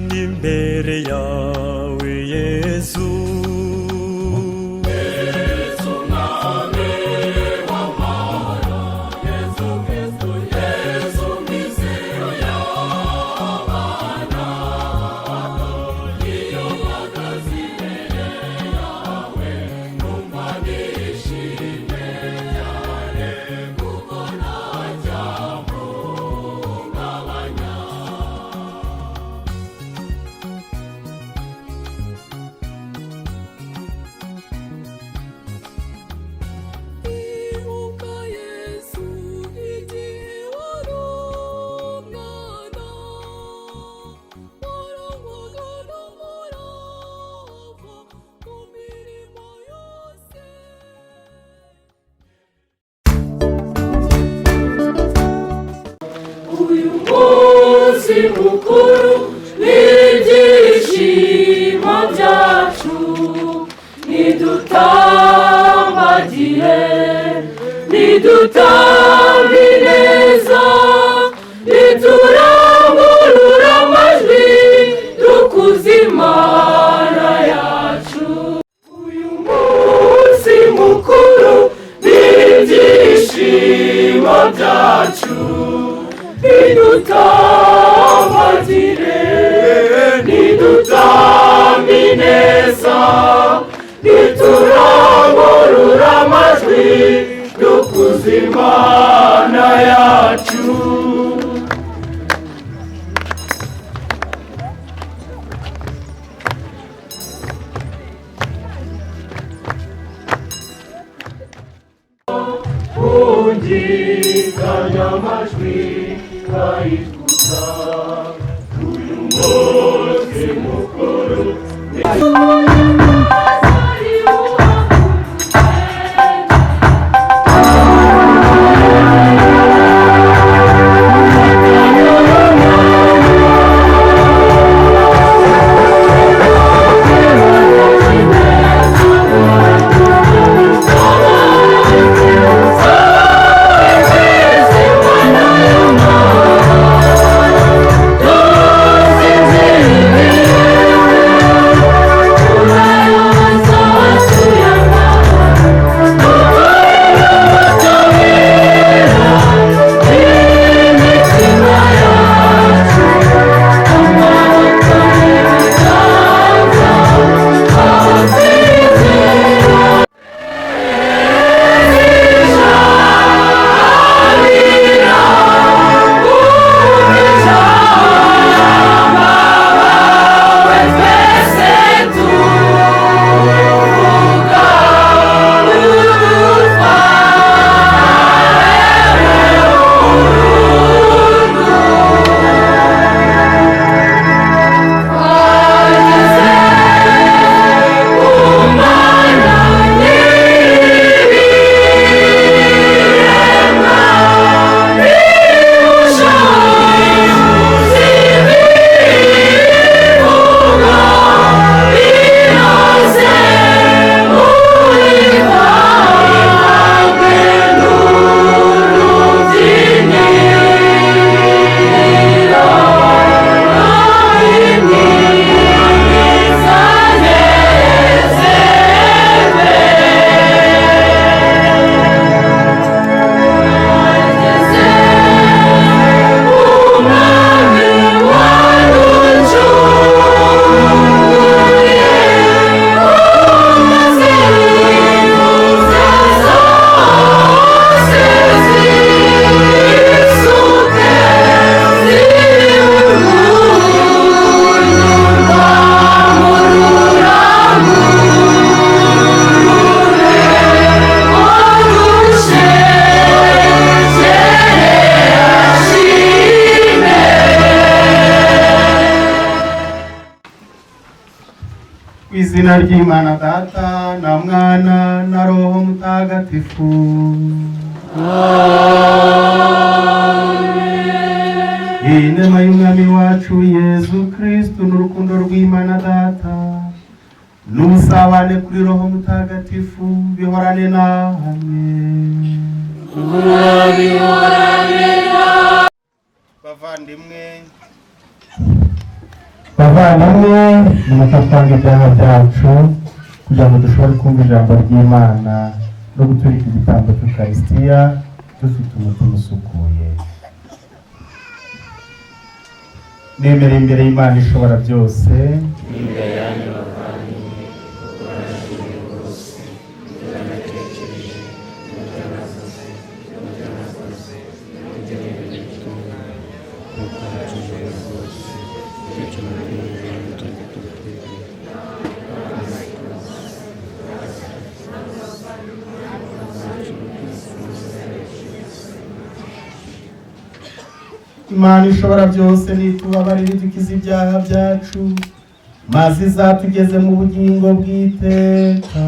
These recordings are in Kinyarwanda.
imbere yawe Yesu. mukuru n'ibyishimo byacu nidutambagire nidutambe neza niturangurura amajwi dukuze Imana yacu. Uyu munsi mukuru n'ibyishimo byacu nidutambagire nidutambe neza niturangurura amajwi dukuze Imana yacu. Ungikanya amajwi kayikuza uyu munsi mukuru izina ry'Imana Data na Mwana na Roho Mutagatifu. Amen. Inema y'Umwami wacu Yesu Kristo n'urukundo rw'Imana Data n'ubusabane kuri Roho Mutagatifu bihorane namwe. bavandimwe nimutatanga ibyaha byacu kugira ngo dushobore kumva ijambo ry'Imana no guturika igitambo cy'Ukaristiya dufite umutima usukuye. Nemera imbere y'Imana ishobora byose Imana ishobora byose nitubabarire dukize ibyaha byacu maze izatugeze mu bugingo bw'iteka.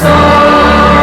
Oh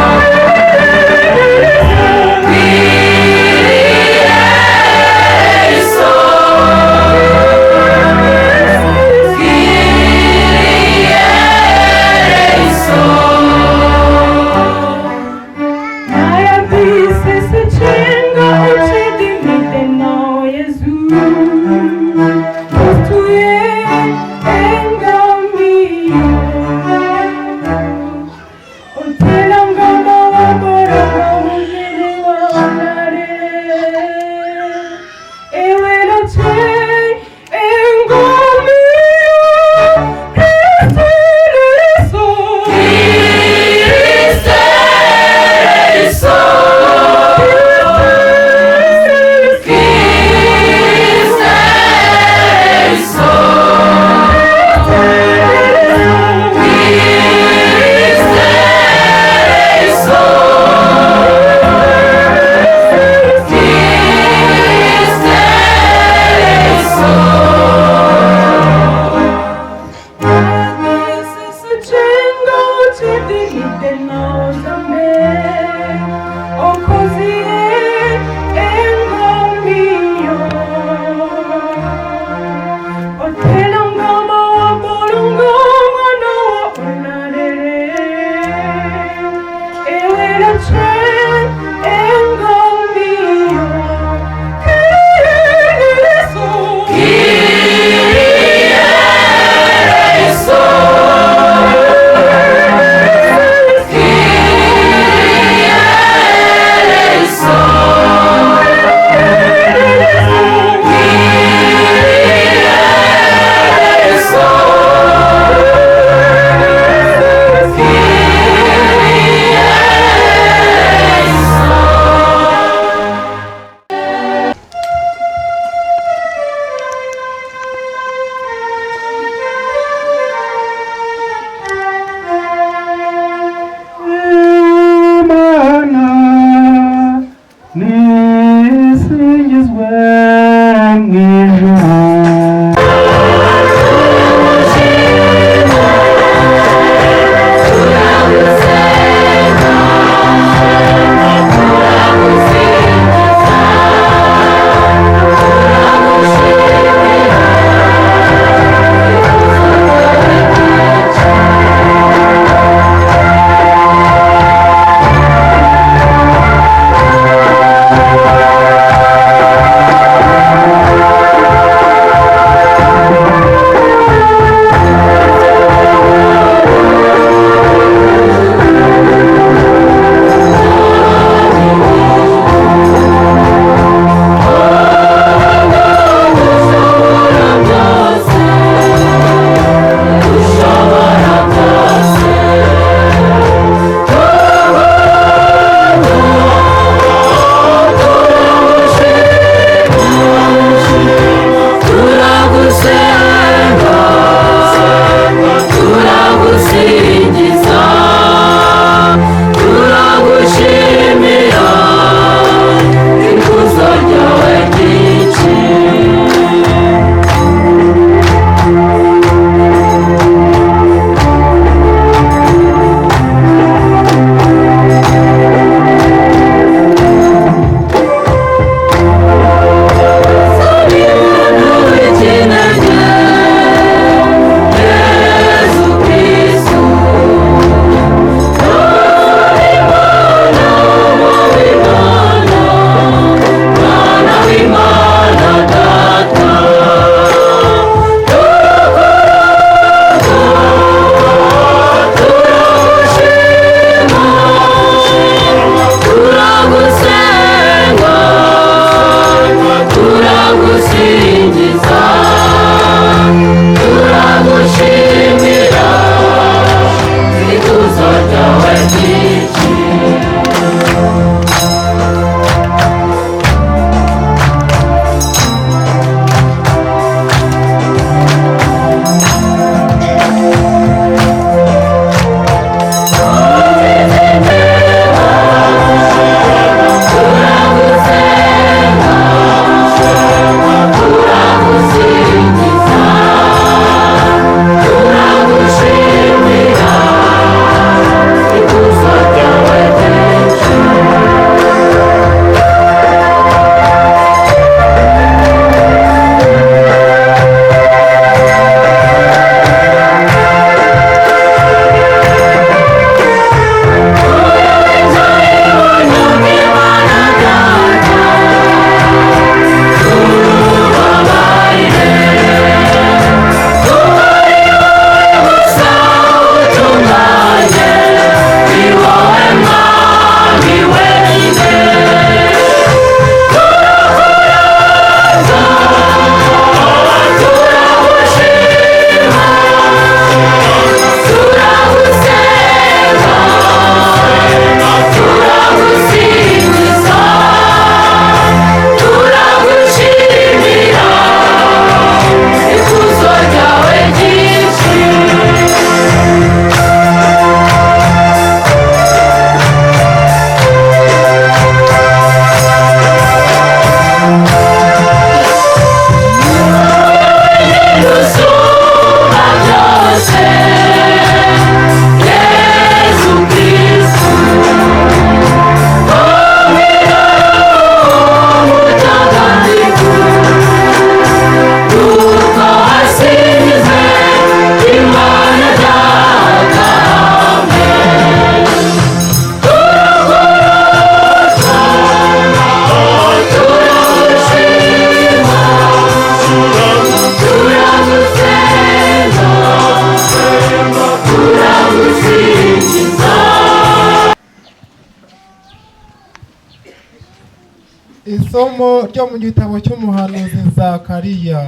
Isomo ryo mu gitabo cy'umuhanuzi Zakariya.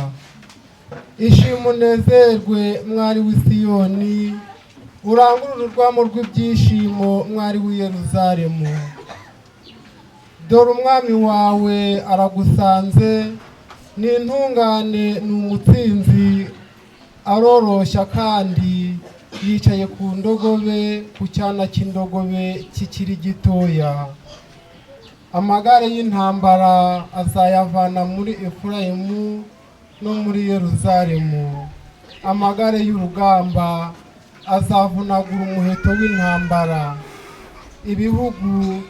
Ishimwe unezerwe mwari w'Isiyoni, urangurure urwamo rw'ibyishimo mwari w'i Yeruzalemu. Dore umwami wawe aragusanze, ni intungane, ni umutsinzi, aroroshya kandi yicaye ku ndogobe, ku cyana cy'indogobe kikiri gitoya. Amagare y'intambara azayavana muri Efurayimu no muri Yeruzalemu. Amagare y'urugamba azavunagura umuheto w'intambara. Ibihugu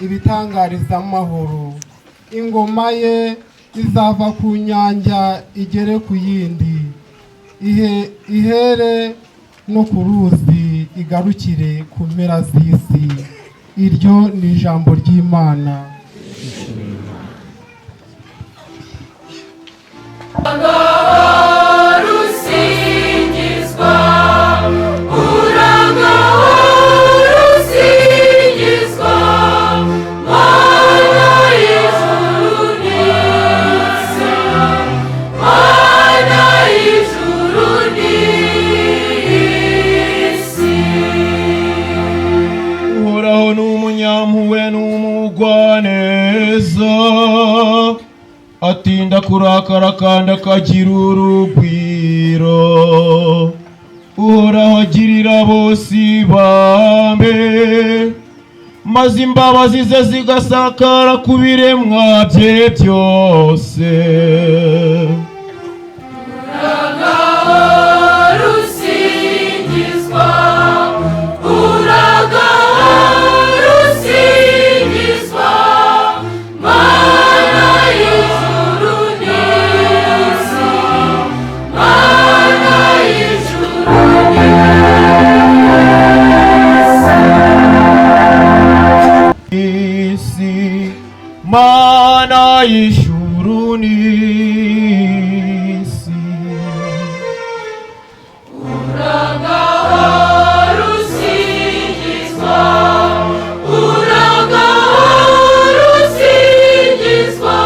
ibitangariza amahoro. Ingoma ye izava ku nyanja igere ku yindi, ihere no ku ruzi igarukire ku mpera z'isi. Iryo ni ijambo ry'Imana. Atinda kurakara kandi akagira urugwiro. Uhoraho agirira bose ibambe, maze imbabazi ze zigasakara ku biremwa bye byose. Mana y'ijuru n'isi, uragahora usingizwa, uragahora usingizwa,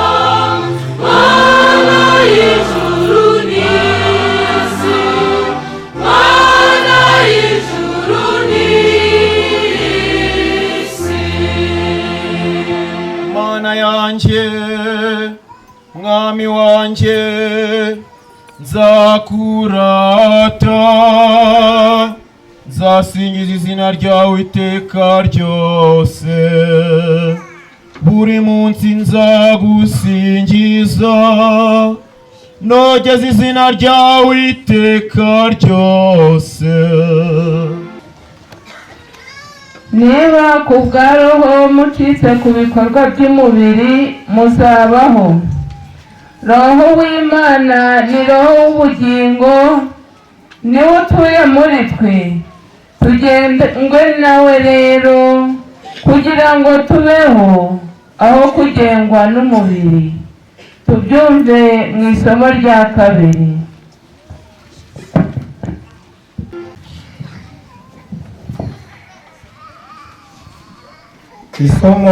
Mana y'ijuru n'isi, Mana y'ijuru n'isi. Mana yanjye, mwami wanjye, nzakurata, nzasingiza izina ryawe iteka ryose. Buri munsi nzagusingiza, nogeza izina ryawe iteka ryose. Niba ku bwa Roho mucitse ku bikorwa by'umubiri, muzabaho. Roho w'Imana ni Roho w'ubugingo, niwe utuye muri twe. Tugendwe nawe rero kugira ngo tubeho, aho kugengwa n'umubiri. Tubyumve mu isomo rya kabiri. Isomo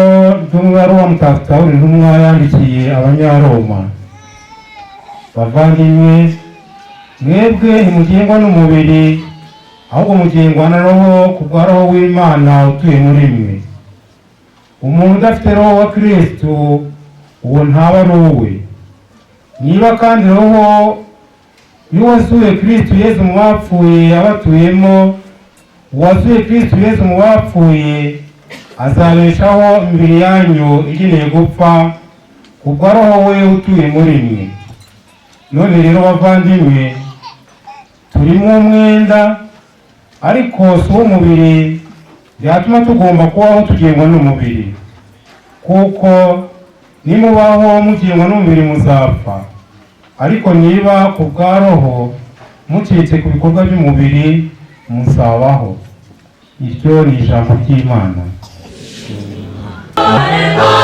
ry'umwari wa Mutagatifu Pawulo intumwa yandikiye Abanyaroma. Bavandimwe, mwebwe ntimugengwa n'umubiri, ahubwo mugengwa na Roho, ku bwa Roho w'Imana utuye muri mwe. Umuntu udafite Roho wa Kristo, uwo ntaba ari uwe. Niba kandi Roho y'uwazuye Kristo Yesu mu bapfuye abatuyemo, uwazuye Kristo Yesu mu bapfuye azabeshaho imibiri yanyu igeneye gupfa, ku bwa Roho we utuye muri mwe. None rero bavandimwe, turimo umwenda, ariko si uw'umubiri, byatuma tugomba kubaho tugengwa n'umubiri. Kuko nimubaho mugengwa n'umubiri muzapfa, ariko niba ku bwa Roho mucitse ku bikorwa by'umubiri muzabaho. Iryo ni ijambo ry'Imana. Hallelujah.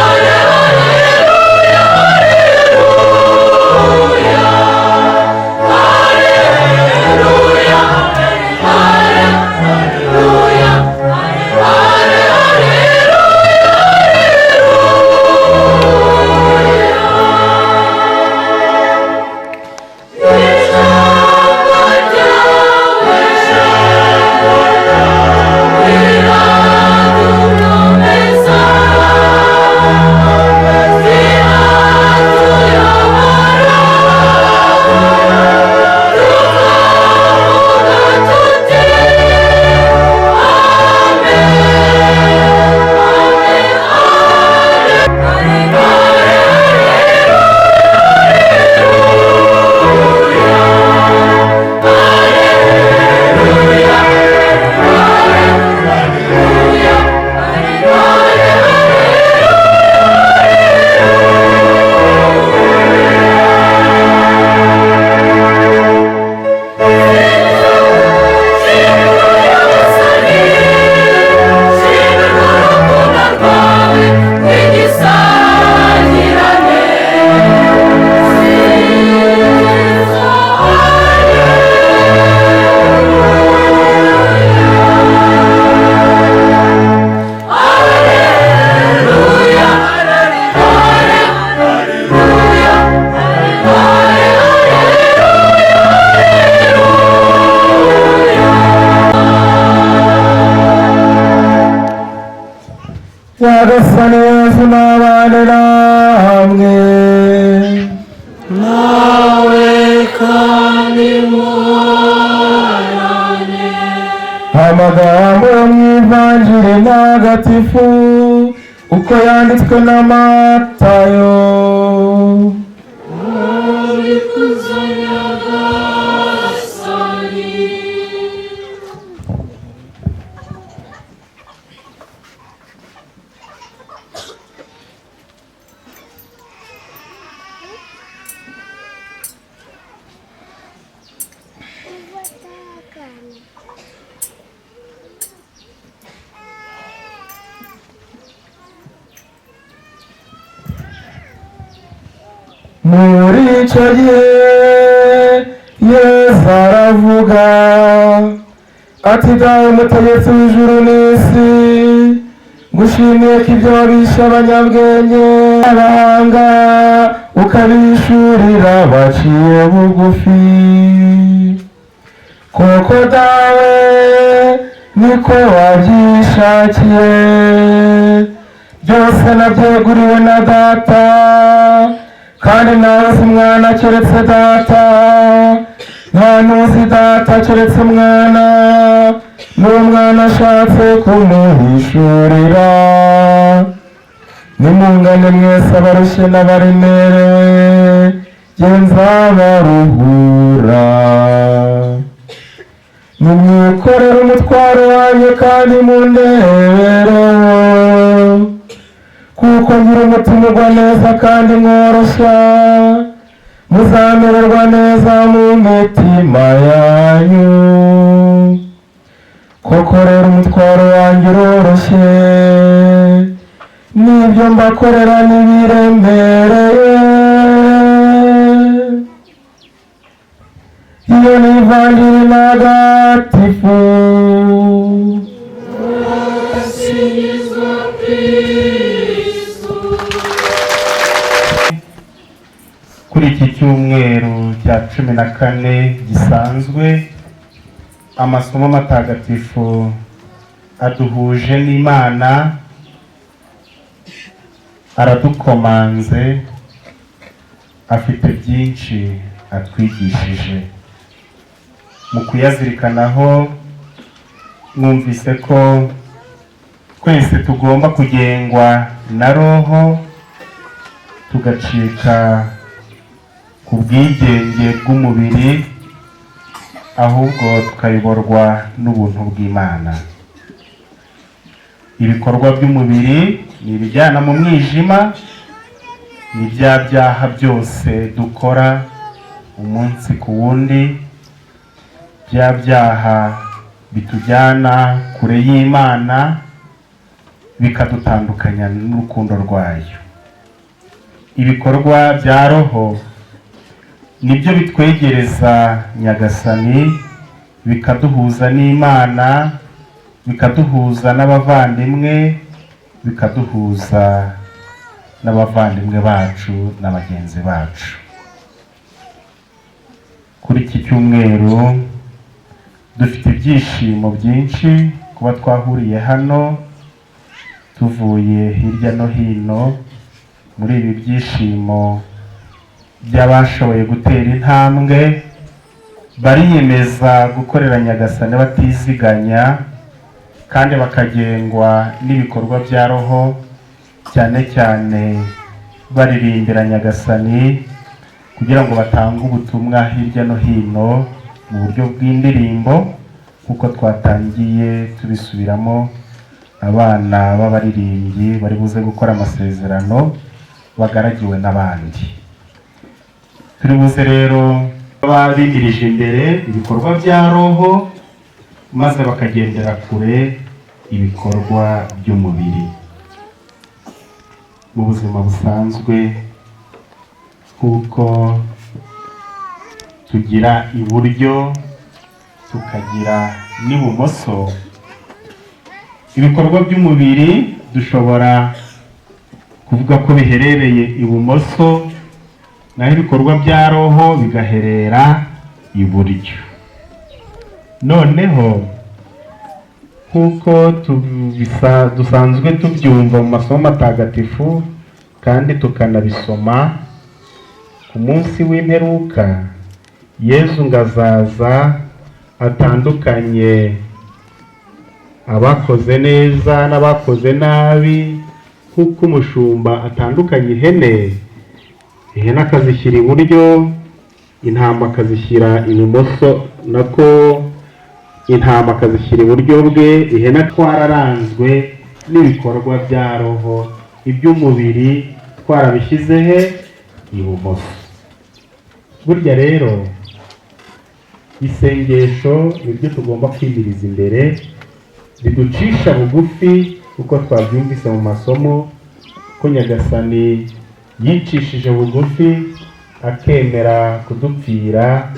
nyagasani yesu n'abane namwe nawe kandi muhorane. amagambo yo mu ivanjiri ntagatifu uko yanditswe na Matayo. Urikuza nyagasani. Muri icyo gihe Yesu aravuga ati dawe mutegetsi w'ijuru n'isi, ngushimiye ko ibyo wabishe abanyabwenge abahanga ukabishurira baciye bugufi. Koko dawe niko wabyishakiye, byose nabyeguriwe na data, kandi ntawe uzi umwana keretse data, nta n'uzi data keretse umwana, n'uwo mwana ashatse kumuhishurira. nimungane mwese abarushye n'abaremerewe, jye nzabaruhura. nimwikorere umutwaro wanjye kandi mundebereho, kuko ngira umutima ugwa neza kandi mworoshya, muzamererwa neza mu mitima yanyu. koko rero umutwaro wanjye uroroshye, n'ibyo mbakorera ntibiremereye. iyo ni ivanjiri ntagatifu. Asingizwa Kristo. Kuri iki cyumweru cya 14 gisanzwe, amasomo matagatifu aduhuje n'Imana, aradukomanze, afite byinshi atwigishije. mu kuyazirikanaho mwumvise ko twese tugomba kugengwa na Roho, tugacika ku bwigenge bw'umubiri, ahubwo tukayoborwa n'ubuntu bw'Imana. ibikorwa by'umubiri ni ibijyana mu mwijima, ni bya byaha byose dukora umunsi ku wundi, bya byaha bitujyana kure y'Imana, bikadutandukanya n'urukundo rwayo. ibikorwa bya Roho nibyo bitwegereza Nyagasani, bikaduhuza n'Imana, bikaduhuza n'abavandimwe, bikaduhuza n'abavandimwe bacu na bagenzi bacu. kuri iki cyumweru dufite ibyishimo byinshi kuba twahuriye hano, tuvuye hirya no hino. muri ibi byishimo by'abashoboye gutera intambwe, bariyemeza gukorera Nyagasani batiziganya, kandi bakagengwa n'ibikorwa bya Roho, cyane cyane baririmbira Nyagasani kugira ngo batange ubutumwa hirya no hino mu buryo bw'indirimbo, kuko twatangiye tubisubiramo. abana b'abaririmbyi bari buze gukora amasezerano bagaragiwe n'abandi. turi buze rero babimirije imbere ibikorwa bya Roho, maze bakagendera kure ibikorwa by'umubiri. mu buzima busanzwe kuko tugira iburyo tukagira n'ibumoso, ibikorwa by'umubiri dushobora kuvuga ko biherereye ibumoso, naho ibikorwa bya Roho bigaherera iburyo. noneho nk'uko dusanzwe tubyumva mu masomo matagatifu kandi tukanabisoma, ku munsi w'imperuka Yezu ngazaza atandukanye abakoze neza n'abakoze nabi, nk'uko umushumba atandukanye ihene akazishyira iburyo, intama akazishyira ibumoso, nako intama akazishyira iburyo bwe. Ihene twararanzwe n'ibikorwa bya roho, iby'umubiri twarabishyize he? Ibumoso. Burya rero isengesho nibyo tugomba kwimiriza imbere, riducisha bugufi, kuko twabyumvise mu masomo ko Nyagasani yicishije bugufi akemera kudupfira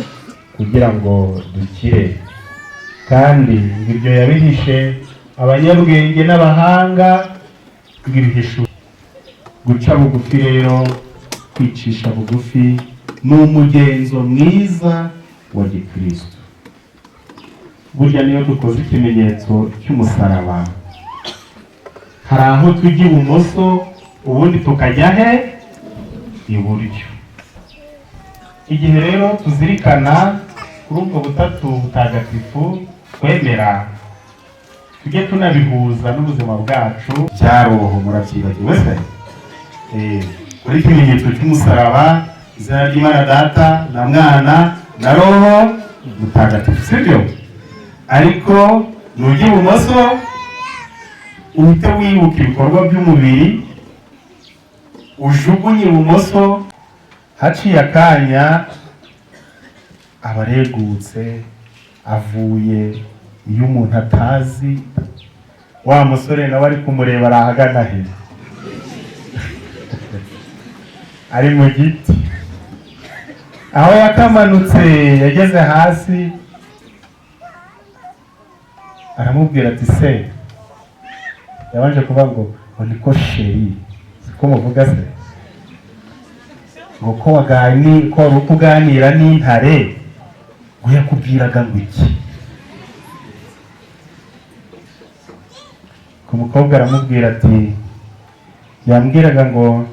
kugira ngo dukire, kandi ibyo yabihishe abanyabwenge n'abahanga, ibihisho guca bugufi. Rero kwicisha bugufi ni umugenzo mwiza wa Gikristo. Burya niyo dukoze ikimenyetso cy'umusaraba, hari aho tujya ibumoso ubundi tukajya he? Iburyo. Igihe rero tuzirikana kuri ubwo butatu butagatifu twemera, tujye tunabihuza n'ubuzima bwacu cya roho. Murabyibagiwe se? Kuri ikimenyetso cy'umusaraba, izina ry'Imana Data na Mwana na Roho Mutagatifu, sibyo? Ariko nujya ibumoso uhite wibuka ibikorwa by'umubiri, ujugunye ibumoso, haciye akanya abaregutse avuye iyo umuntu atazi. Wa musore nawe ari kumureba arahagana he? Ari mu giti. Aho yakamanutse yageze hasi, aramubwira ati se, yabanje kuvuga ngo niko sheri, siko muvuga se, ngo ko wari kuganira n'intare, ngo yakubwiraga ngo iki? Ku mukobwa aramubwira ati, yambwiraga ngo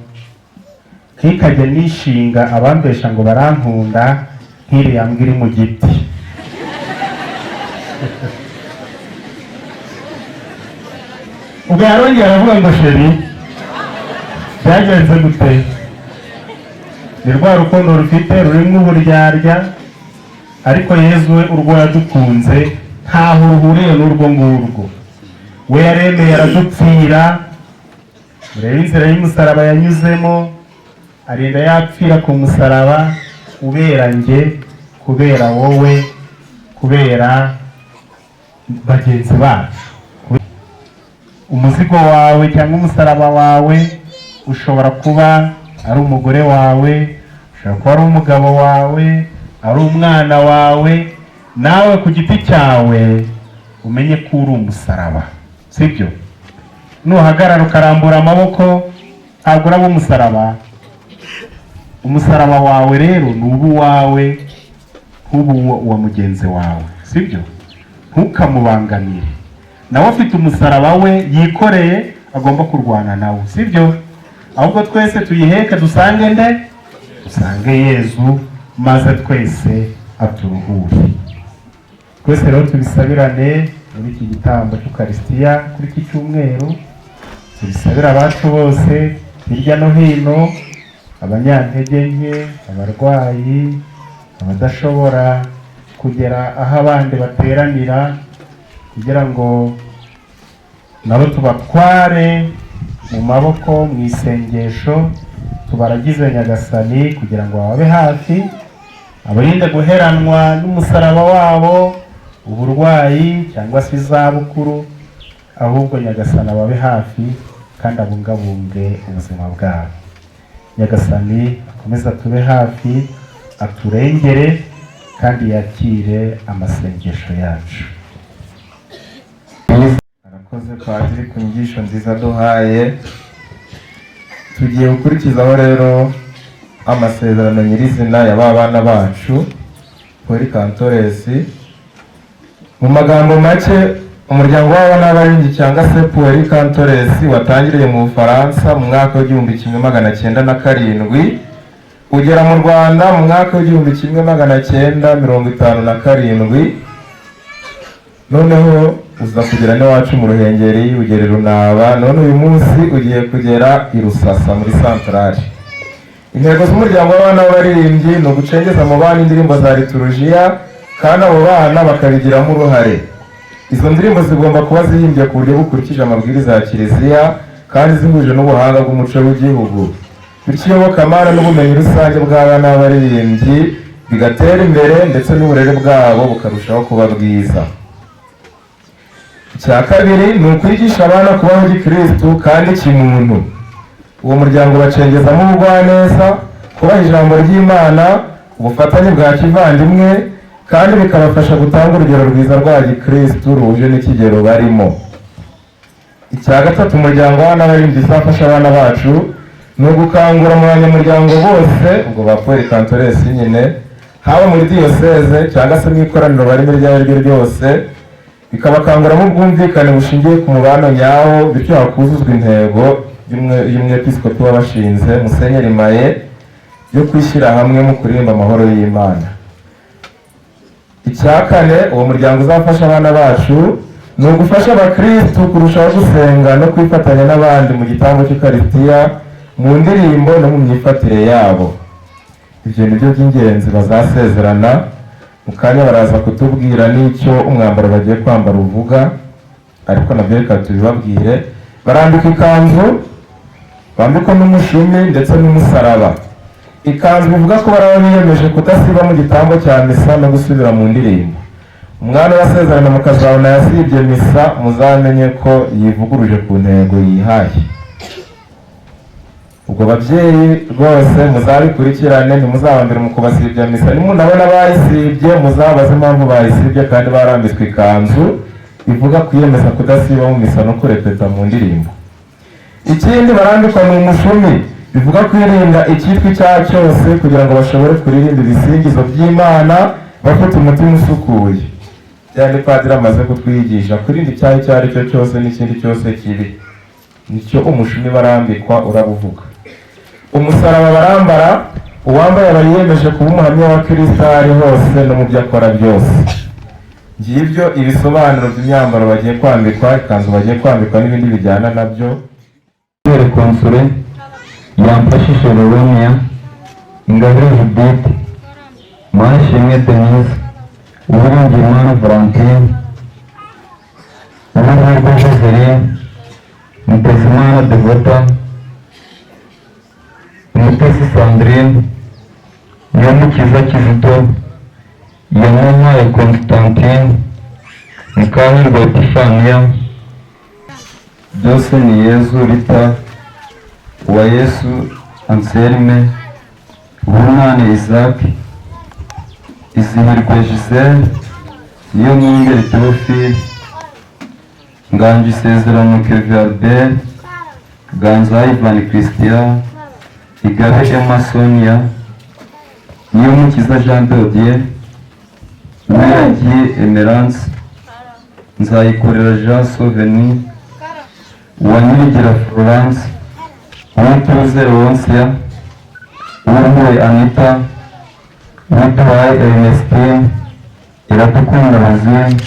ntikajya nishinga abambesha ngo barankunda nk'iriya mbwa iri mu giti. Ubwo yarongera aravuga ngo sheri, byagenze gute? Ni rwa rukundo rufite rurimo uburyarya, ariko Yezu we urwo yadukunze ntaho ruhuriye n'urwo ngurwo. We yaremeye aradupfira. Murebe inzira y'umusaraba yanyuzemo, arinda yapfira ku musaraba, kubera njye, kubera wowe, kubera bagenzi bacu. Umuzigo wawe cyangwa umusaraba wawe ushobora kuba ari umugore wawe, ushobora kuba ari umugabo wawe, ari umwana wawe. Nawe ku giti cyawe umenye ko uri umusaraba, sibyo? Nuhagarara ukarambura amaboko ntabwo uraba umusaraba. Umusaraba wawe rero ni ubu wawe, nk'ubu uwa mugenzi wawe, sibyo? Ntukamubangamire. Nawe afite umusaraba we yikoreye, agomba kurwana nawe, sibyo? Ahubwo twese tuyiheke dusange nde? Dusange Yezu, maze twese aturuhure. Twese rero tubisabirane muri iki gitambo cy'Ukaristiya kuri iki cyumweru. Tubisabira abacu bose hirya no hino, abanyantege nke, abarwayi, abadashobora kugera aho abandi bateranira, kugira ngo nabo tubatware mu maboko mu isengesho, tubaragize Nyagasani kugira ngo babe hafi, abarinde guheranwa n'umusaraba wabo, uburwayi cyangwa se izabukuru, ahubwo Nyagasani ababe hafi kandi abungabunge ubuzima bwabo. Nyagasani akomeza tube hafi, aturengere kandi yakire amasengesho yacu. Arakoze Padiri ku nyigisho nziza duhaye. Tugiye gukurikizaho rero amasezerano nyirizina ya bana bacu Poli Kantores. Mu magambo make umuryango w'abana b'abarinzi cyangwa se Pueri Cantores watangiriye mu Bufaransa mu mwaka w'1907 ugera mu Rwanda mu mwaka w'1957. noneho uza kugera n'iwacu mu Ruhengeri ugera i Runaba, none uyu munsi ugiye kugera i Rusasa muri Centrale. Intego z'umuryango w'abana b'abaririmbyi ni ugucengeza mu bana indirimbo za liturujia kandi abo bana bakabigiramo uruhare. Izo ndirimbo zigomba kuba zihimbye ku buryo bukurikije amabwiriza ya Kiliziya kandi zihuje n'ubuhanga bw'umuco w'igihugu, bityo iyobokamana n'ubumenyi rusange bw'abana b'abaririmbyi bigatera imbere ndetse n'uburere bwabo bukarushaho kuba bwiza. Icya kabiri ni ukwigisha abana kubaho gikristu kandi kimuntu. Uwo muryango bacengezamo ubugwaneza, kubaha ijambo ry'Imana, ubufatanye bwa kivandimwe kandi bikabafasha gutanga urugero rwiza rwa gikristu ruhuje n'ikigero barimo. Icya gatatu umuryango w'abana b'abaririmbyi uzafasha abana bacu ni ugukangura mu banyamuryango bose, ubwo ba Pueri Cantores nyine, haba muri diyoseze cyangwa se mu ikoraniro barimo iryo ari ryo ryose, bikabakanguramo ubwumvikane bushingiye ku mubano nyawo, bityo hakuzuzwa intego y'umwepiskopi wabashinze Musenyeri Maye yo kwishyira hamwe mu kuririmba amahoro y'Imana. Icya kane uwo muryango uzafasha abana bacu ni ugufasha abakristu kurushaho gusenga no kwifatanya n'abandi mu gitambo cy'Ukaristiya, mu ndirimbo no mu myifatire yabo. Ibyo ni byo by'ingenzi bazasezerana. Mu kanya baraza kutubwira n'icyo umwambaro bagiye kwambara uvuga, ariko nabyo reka tubibabwire. Barambika ikanzu, bambikwa n'umushumi ndetse n'umusaraba. Ikanzu bivuga ko baraba biyemeje kudasiba mu gitambo cya misa no gusubira mu ndirimbo. Umwana urasezerana mukazabona yasibye misa, muzamenye ko yivuguruje ku ntego yihaye. Ubwo babyeyi rwose muzabikurikirane, ntimuzabambire mu kubasibya misa. Nimunabona bayisibye muzabaze impamvu bayisibye kandi barambitswe ikanzu ivuga kwiyemeza kudasiba mu misa no kurepeta mu ndirimbo. Ikindi barambikwa ni umushumi, bivuga kwirinda icyitwa icyaha cyose kugira ngo bashobore kuririmba ibisingizo by'Imana bafite umutima usukuye. Byari padiri amaze kutwigisha kurinda icyaha icyo ari cyo cyose n'ikindi cyose kibi. Nicyo umushumi barambikwa urabuvuga. Umusaraba barambara, uwambaye aba yiyemeje kuba umuhamya wa Kristo ari hose no mu byo akora byose. Ngibyo ibisobanuro by'imyambaro bagiye kwambikwa, ikanzu bagiye kwambikwa n'ibindi bijyana nabyo. Konsule Yamfashije Loronia, Ingabire Judith, Manishimwe Denise, Uwiringiyimana Valentine, Uwamahirwe Joseline, Mutezimana Devota, Umutesi Sandrine, Nyomukiza Kizito, Yamuhaye Constantine, Mukahirwa Epiphania, Byose ni Yezu Rita, Uwayesu Anselme, Bunani Isaac, Izihirwe Giselle, Niyomwungeri Théophile, Nganji Isezerano Kevin Albert, Ganza Ivan Christian, Igabe Emma Sonia, Niyomukiza Jean Dodier, Uwiyagiye Emerance, Nzayikorera Jean Sauveni, Uwanyirigira Florence, Uwituze Leoncia, Uwampuhwe Anita, Uwiduhaye Ernestine, Iradukunda Rosine,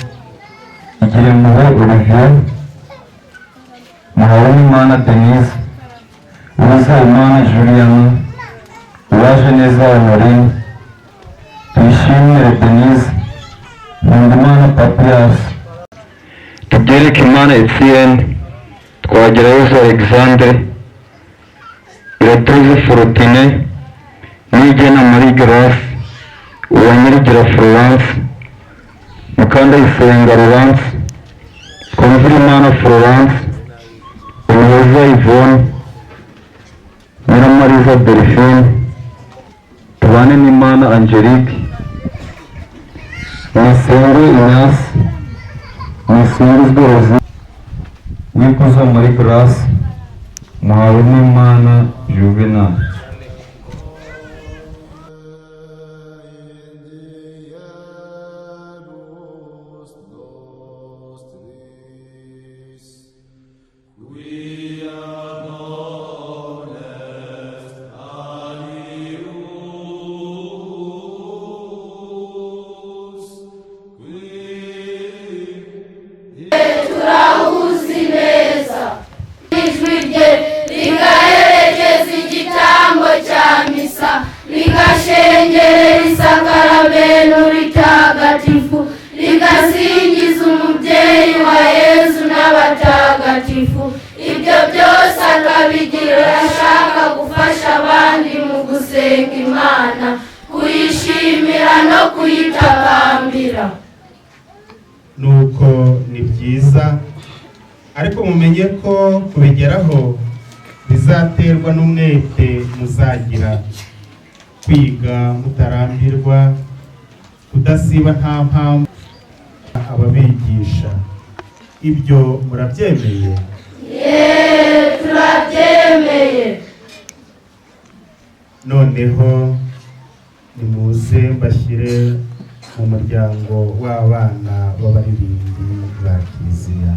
Igirimpuhwe Olivier, Muhawenimana Denise, Uwizeyimana Juliana, Uwajeneza Honorine, Tuyishimire Denise, Nkundimana Papias, Tubyerekimana Etienne, Twagirayezu Alexandre, Iratuze Fortune, Nigena Marie Grace, Uwanyirigira Florence, Mukandayisenga Laurence, Twumvirimana Florence, Umuhoza Yvonne, Nyiramariza Delphine, Tubanenimana Angelique, Nisengwe Ignace, Nisingizwe Rosie, Wikuzo Marie Grace, Muhawenimana Juvenal. mutagatifu, ibyo byose akabigira ashaka gufasha abandi mu gusenga Imana, kuyishimira no kuyitakambira. Nuko ni byiza, ariko mumenye ko kubigeraho bizaterwa n'umwete muzagira, kwiga mutarambirwa, kudasiba nta mpamvu ababigisha. Ibyo murabyemeye? Turabyemeye. Noneho nimuze mbashyire mu muryango w'abana b'abaririmbyi ba Kiliziya.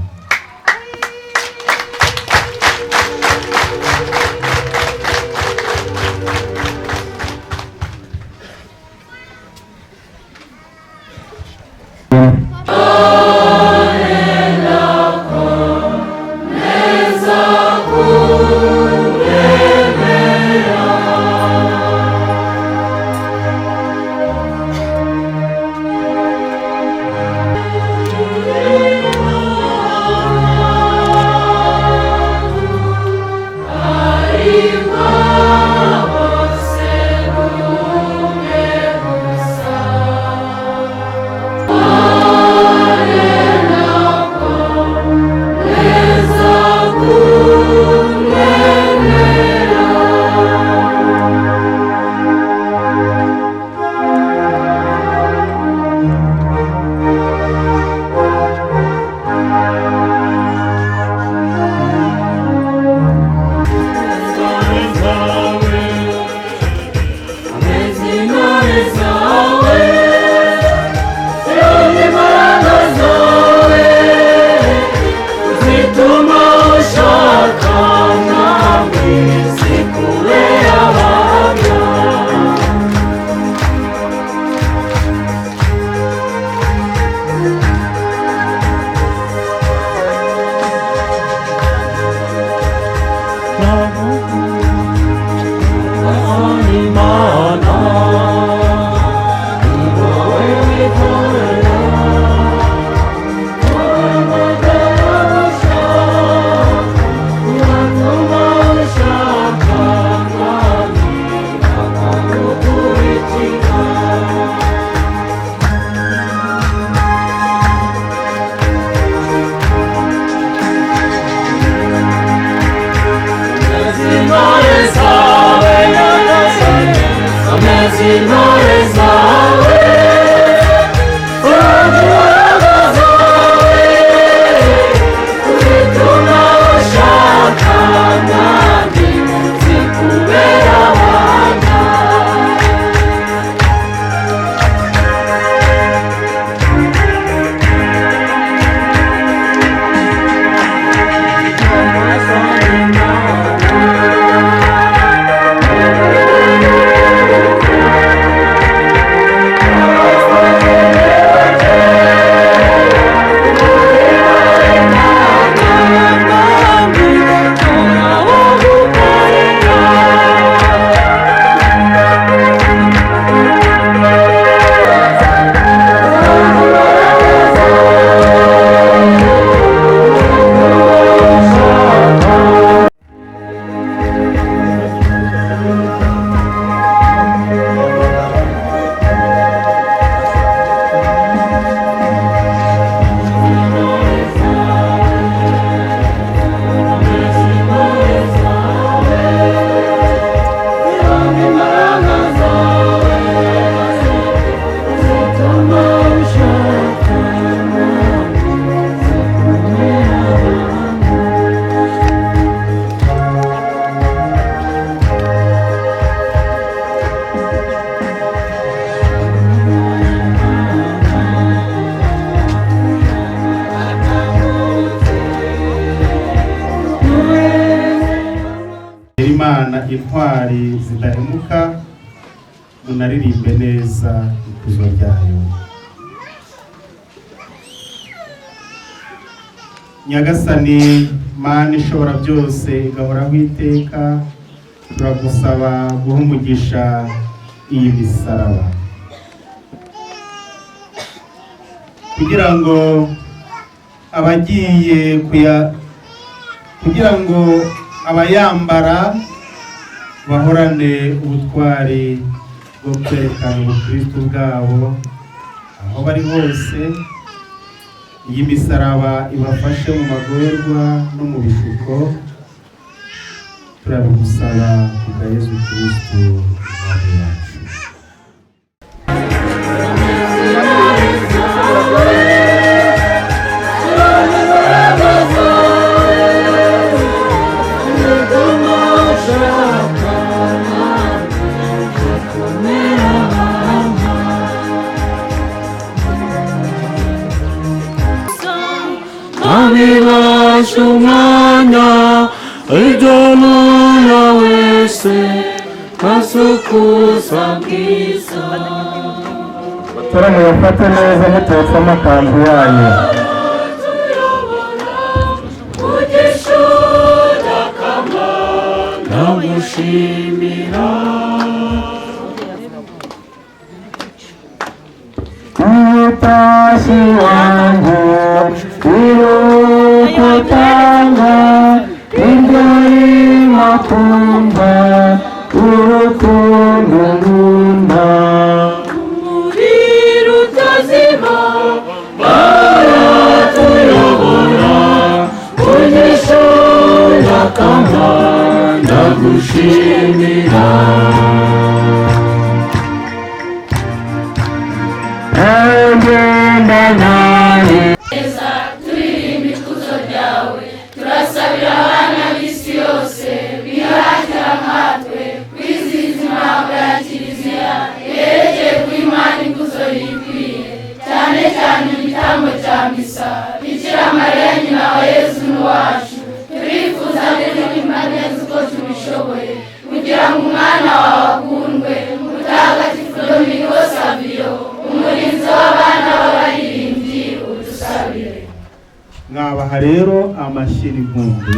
Intwari zidahemuka, munaririmbe neza ikuzo ryayo. Nyagasani Mana ishobora byose igahoraho iteka, turagusaba guha umugisha iyi misaraba, kugira ngo abagiye kugira ngo abayambara bahorane ubutwari bwo kwerekana ubukristo bwabo aho bari hose. Iyi misaraba ibafashe mu magorwa no mu bishuko. Turabigusaba kubwa Yesu Kristo umwami wacu. Abibasha umwanya ijyanuna wese asukuza bwiza. Muyafate neza mutetse amakanzu yanyu. Ndagushimira umutashyi wanjye irukutanga ibyo urimo kumva urukundo nkunda. umuriro utazima baratuyobora ugishonga kama. Ndagushimira agenda nawe turirimba ikuzo ryawe, turasabira abana b'isi yose bihatira nkatwe kwizihiza imihango ya kiliziya yerekeye ku Imana ikuzo rikwiye, cyane cyane igitambo cya misa. Bikira Mariya nyina wa Yezu n'uwacu, turifuza kuririmba neza uko tubishoboye kugira ngo umwana wawe akundwe. Mutagatifu Dominiko Savio, umurinzi w'abana b'abaririmbyi, udusabire. Mwabaha rero amashyi n'impundu.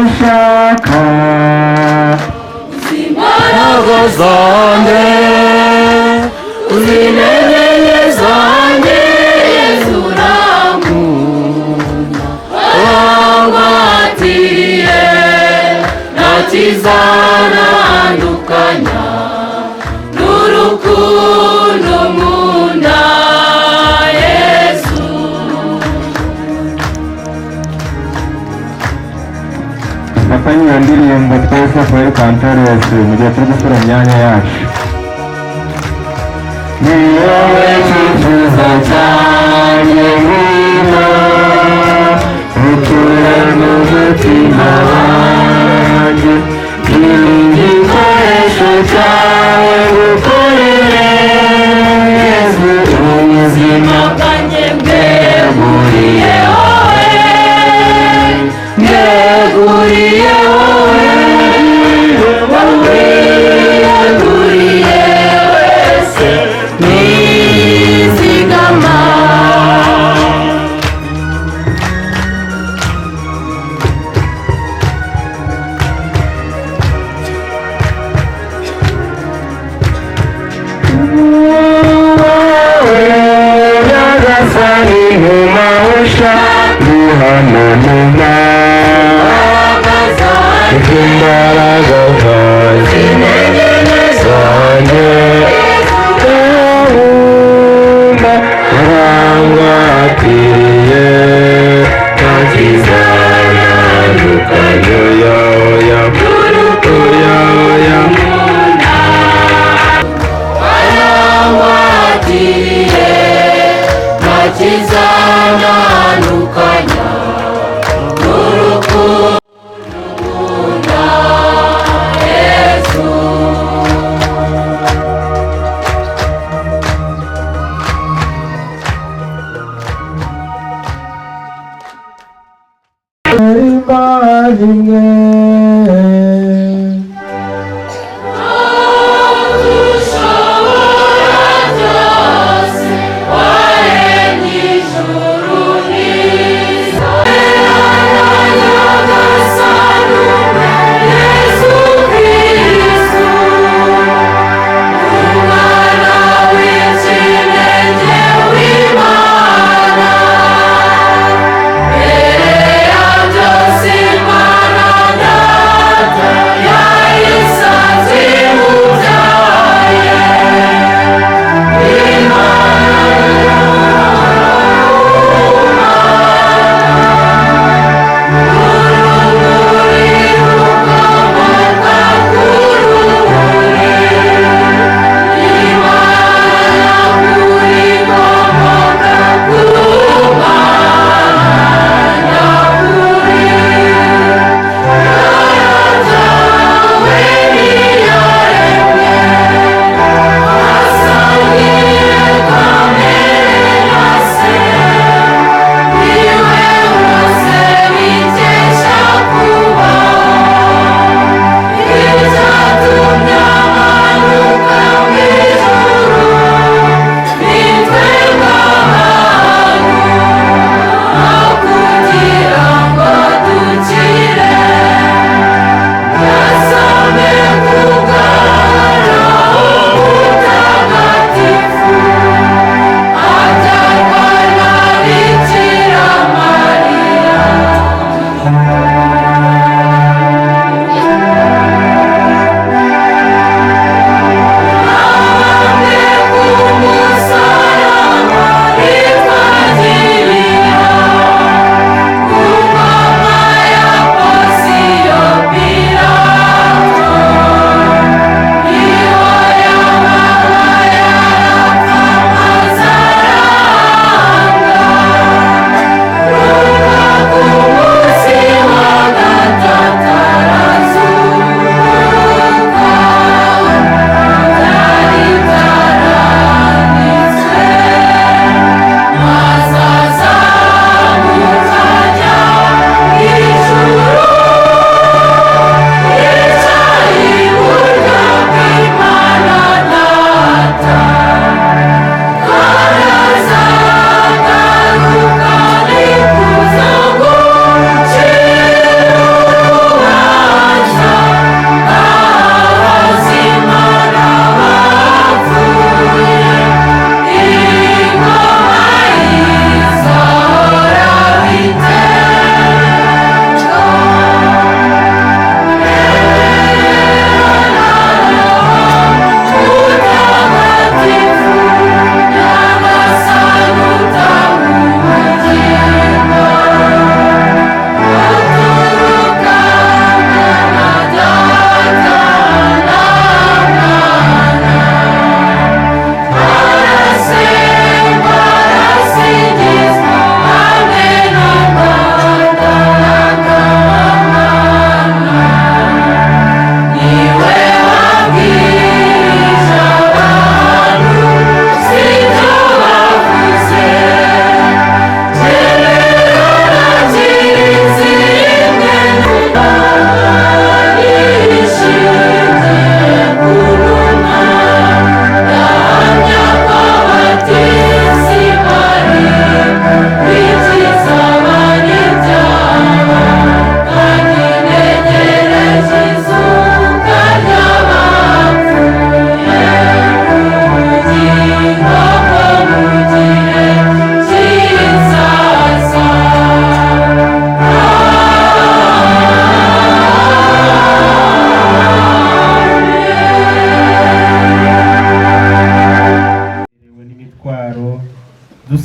ushaka imbaraga zanjye uzinenye zanjye Yesu urankunda wangwatiye ntakizanandukanya n'urukundo nkunda Yesu. Fatanye iyo ndirimbo twese kuri Kantoresi mu gihe turi gusura imyanya yacu. Ni wowe cyifuzo cyanjye ngwino uture mu mutima wanjye, ni igikoresho cyawe gukorere Yesu. Ubuzima bwanjye bweguriye wowe, bweguriye wowe, bweguriye wese nizigama. imbaraga zanjye gahunda urangwatiriye ntakizanandukanya oya warangwatiriye ntakizanandukanya n'urukundo nkunda Yesu. Imana imwe Waremye ijuru n'isi,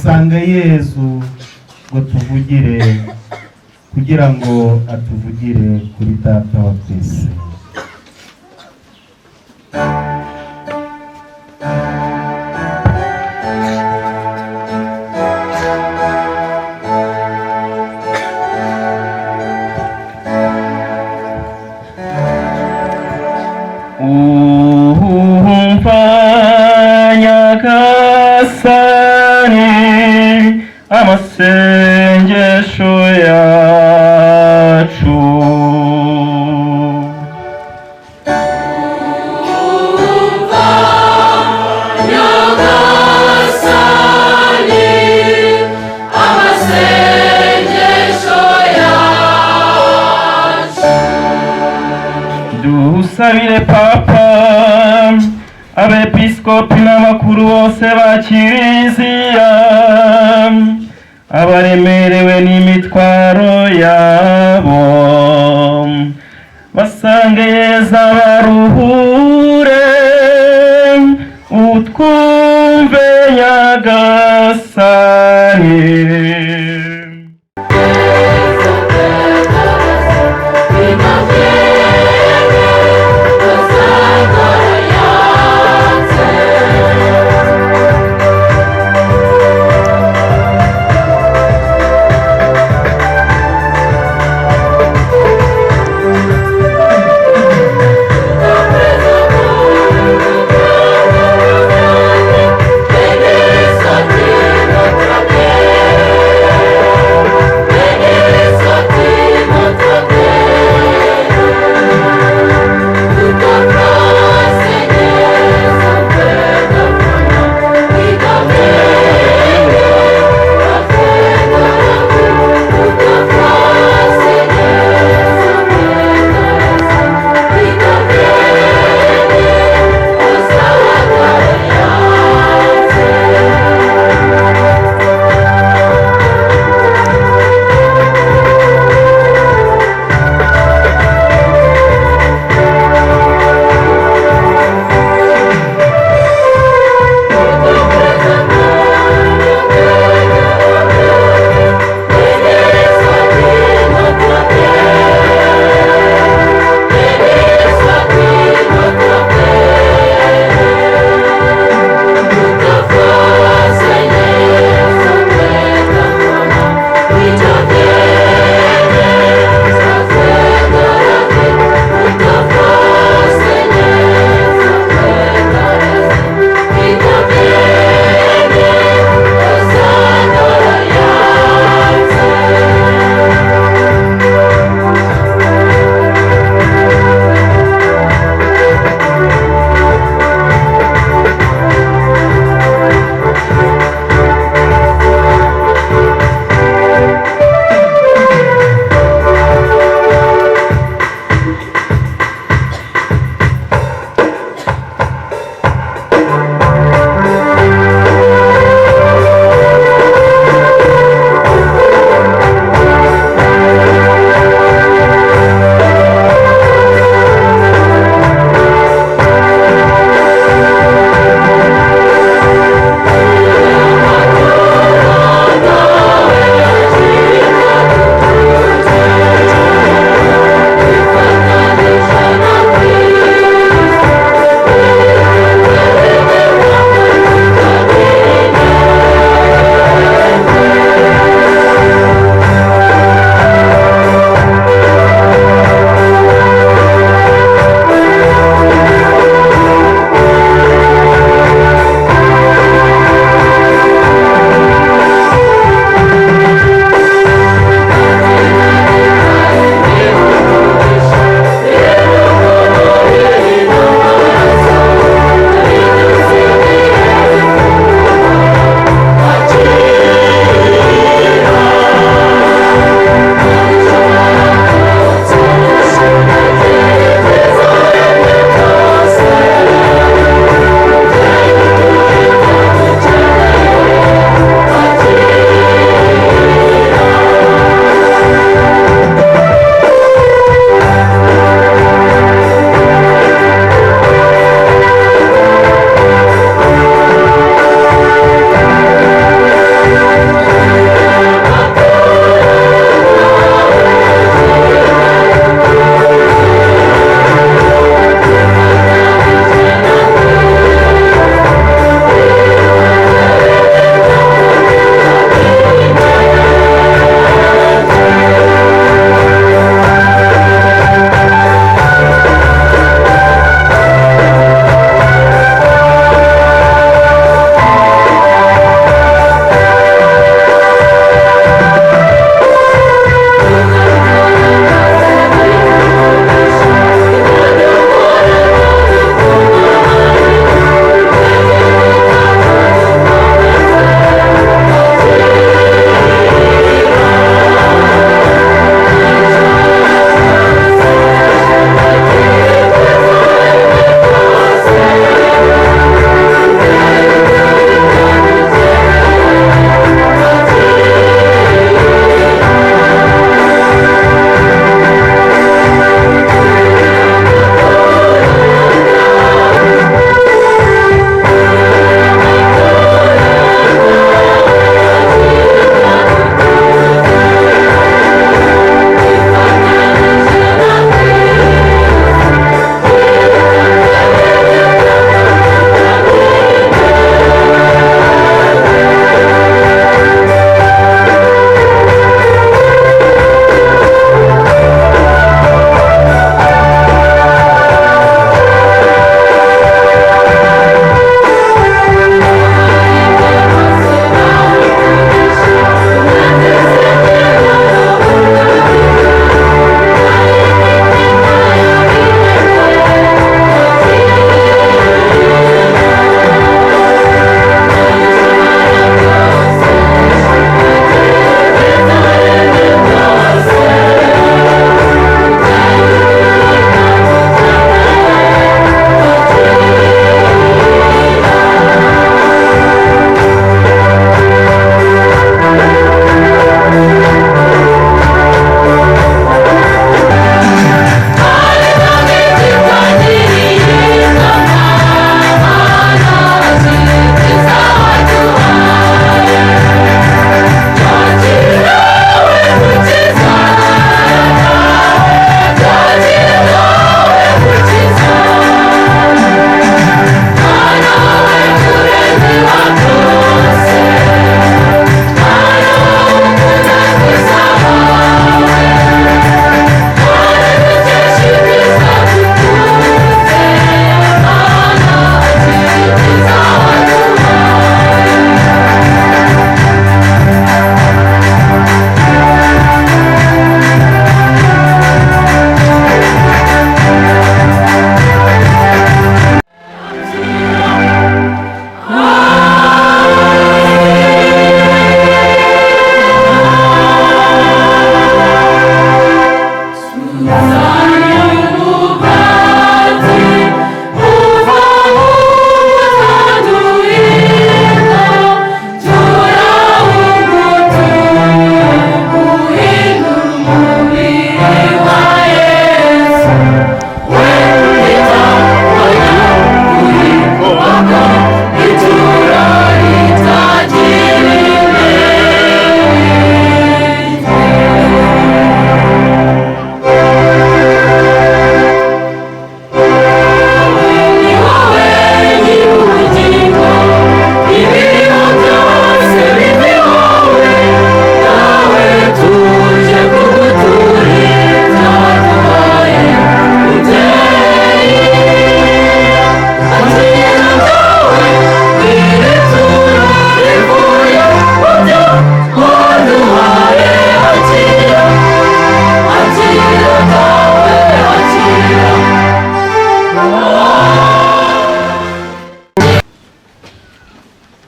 dusanga Yezu ngo tuvugire kugira ngo atuvugire kuri Data wa twese. Nyagasani amasengesho yacu. Nyagasani amasengesho yacu. Dusabire Papa, abepiskopi n'abakuru bose ba Kiliziya, abaremerewe n'imitwaro yabo, basange Yezu baruhure, utwumve Nyagasani.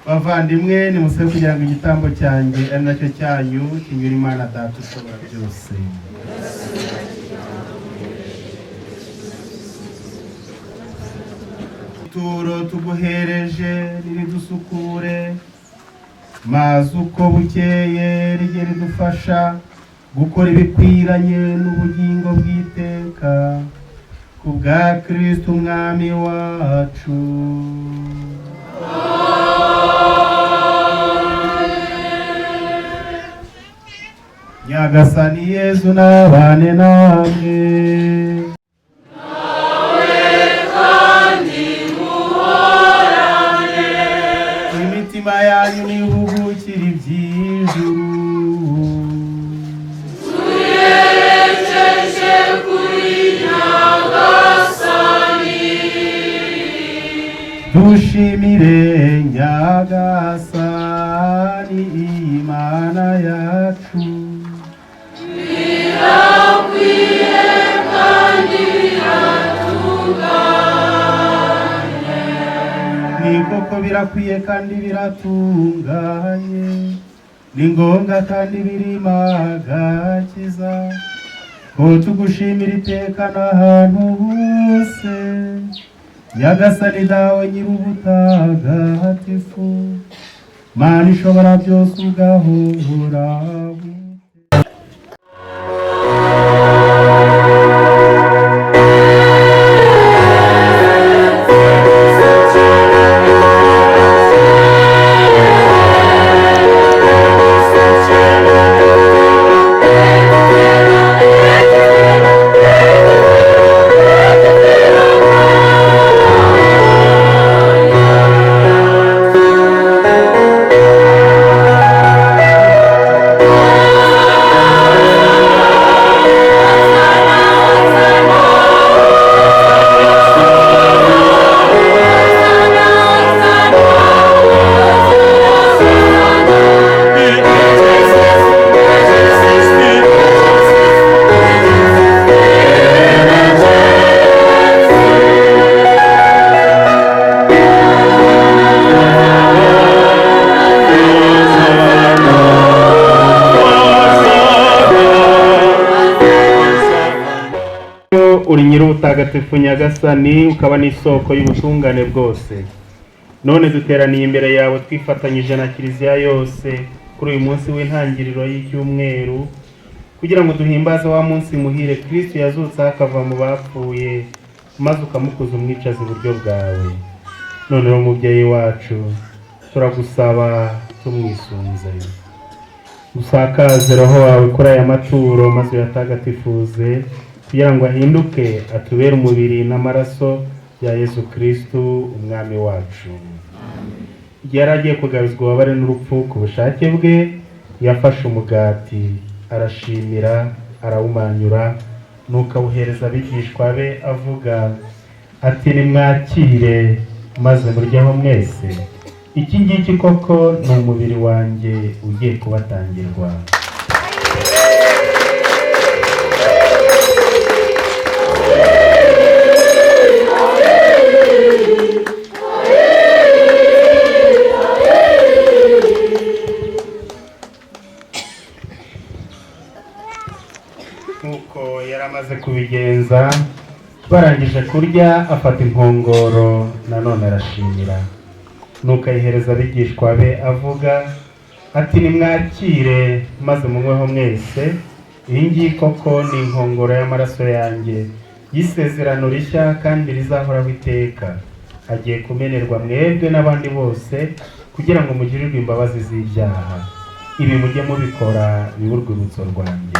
bavandimwe nimusabe kugira ngo igitambo cyanjye ari nacyo cyanyu kinyura Imana Data ushobora byose. Ituro tuguhereje niridusukure, maze uko bukeye rijye ridufasha gukora ibikwiranye n'ubugingo bw'iteka ku bwa Kristo umwami wacu. Nyagasani Yesu nabane namwe. Imitima yanyu nihugukire iby'ijuru. tuyerekeje kuri Nyagasani. Dushimire Nyagasani Imana yacu. Birakwiye kandi biratunganye. Ni koko birakwiye kandi biratunganye, ni ngombwa kandi birimo agakiza ko tugushimira iteka n'ahantu hose, Nyagasani dawe nyir'ubutagatifu, Mana ishobora byose ugahoraho. Uri nyir'ubutagatifu Nyagasani, ukaba n'isoko y'ubutungane bwose. None duteraniye imbere yawe twifatanyije na Kiliziya yose kuri uyu munsi w'intangiriro y'icyumweru, kugira ngo duhimbaze wa munsi muhire Kristo yazutse akava mu bapfuye, maze ukamukuza umwicaza iburyo bwawe. None rero mubyeyi wacu, turagusaba tumwisunze, usakaze roho wawe kuri aya maturo maze uyatagatifuze, kugira ngo ahinduke atubere umubiri n'amaraso ya Yesu Kristo umwami wacu. Igihe yari agiye kugabizwa ububabare n'urupfu ku bushake bwe, yafashe umugati arashimira, arawumanyura, nuko awuhereza abigishwa be avuga ati nimwakire maze muryeho mwese, iki ngiki koko ni umubiri wanjye ugiye kubatangirwa. Kuko yaramaze kubigenza kubigenza. Barangije kurya afata inkongoro nanone arashimira, nuko ayihereza abigishwa be avuga ati nimwakire maze munyweho mwese, iyi ngiyi koko ni inkongoro y'amaraso yanjye y'isezerano rishya kandi rizahoraho iteka, agiye kumenerwa mwebwe n'abandi bose kugira ngo mugirirwe imbabazi z'ibyaha. Ibi mujye mubikora bibe urwibutso rwanjye.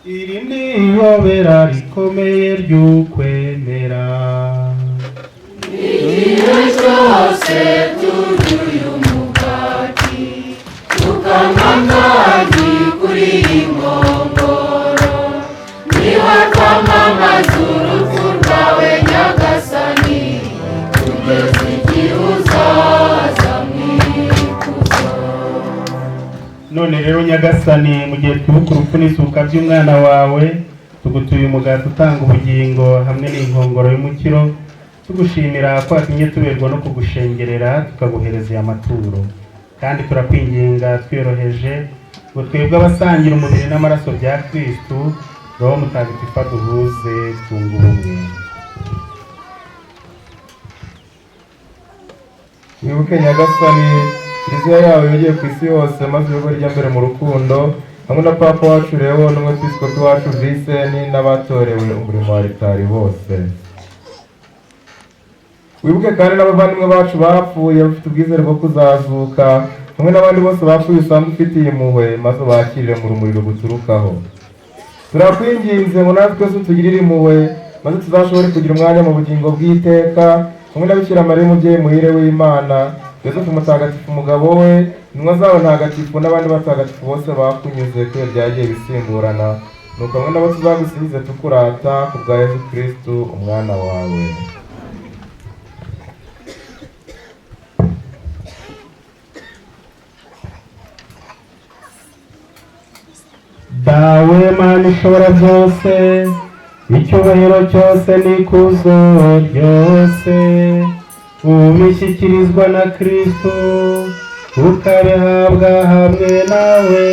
Iri ni iyobera rikomeye ry'ukwemera. Igihe cyose turyuye umugati tukanywa kandi kuri iyi nkongoro, niho twamamaza urupfu rwawe Nyagasani, kugeza igihe uzaza mu ikuzo. None rero Nyagasani, mu gihe twibuka urupfu n'isuka by'umwana wawe, tugutuye umugati utanga ubugingo hamwe n'inkongoro y'umukiro, tugushimira ko watumye tuberwa no kugushengerera tukaguhereza aya maturo. Kandi turakwinginga twiyoroheje ngo twebwe abasangira umubiri n'amaraso bya Kristu, Roho Mutagatifu aduhuze twunge ubumwe. Wibuke Nyagasani Kiliziya yawe yogeye ku isi yose, maze uyobore ijya mbere mu rukundo, hamwe na Papa wacu Leo n'Umwepiskopi wacu Viseni n'abatorewe umurimo wa Ritari bose. Wibuke kandi n'abavandimwe bacu bapfuye bafite ubwizere bwo kuzazuka, hamwe n'abandi bose bapfuye usanzwe ufitiye impuhwe, maze ubakirire mu rumuri ruguturukaho. Turakwinginze ngo natwe twese utugirire impuhwe, maze tuzashobore kugira umwanya mu bugingo bw'iteka, hamwe na Bikira Mariya umubyeyi muhire w'Imana, Yosefu mutagatifu umugabo we, intumwa zawe ntagatifu n'abandi batagatifu bose bakunyuze ko byagiye bisimburana, nuko hamwe nabo tuzagusingize tukurata ku bwa Yesu Kristu umwana wawe. Dawe Mana ishobora byose, icyubahiro cyose n'ikuzo ryose ubishyikirizwa na Kristo, ukabihabwa hamwe nawe,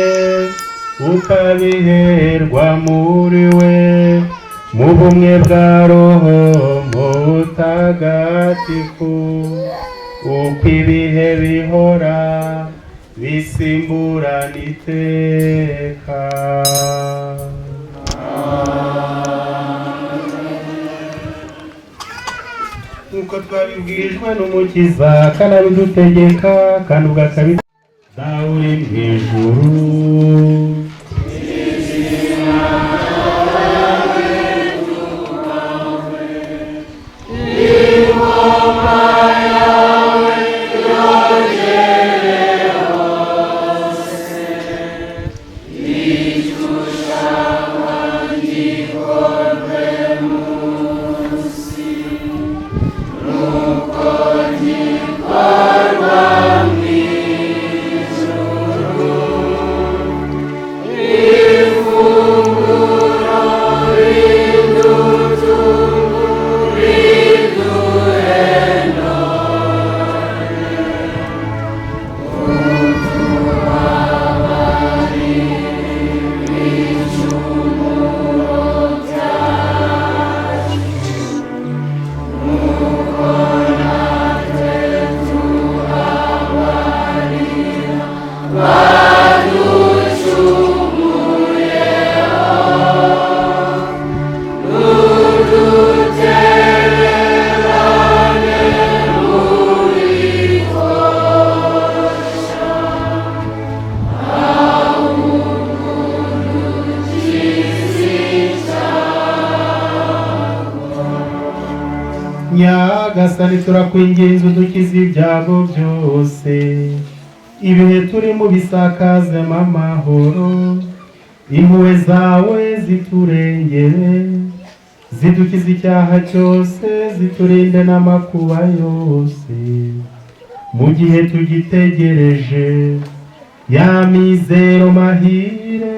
ukabiherwa muri we, mu bumwe bwa Roho Mutagatifu, uko ibihe bihora bisimburana iteka. Nk'uko twabibwirijwe n'Umukiza kandi abidutegeka, kandi ubwo akabitubwira. Dawe uri mu ijuru, Nyagasani turakwinginze udukize ibyago byose, ibihe turimo bisakazemo amahoro, impuhwe zawe ziturengere, zidukize icyaha cyose, ziturinde n'amakuba yose, mu gihe tugitegereje ya mizero mahire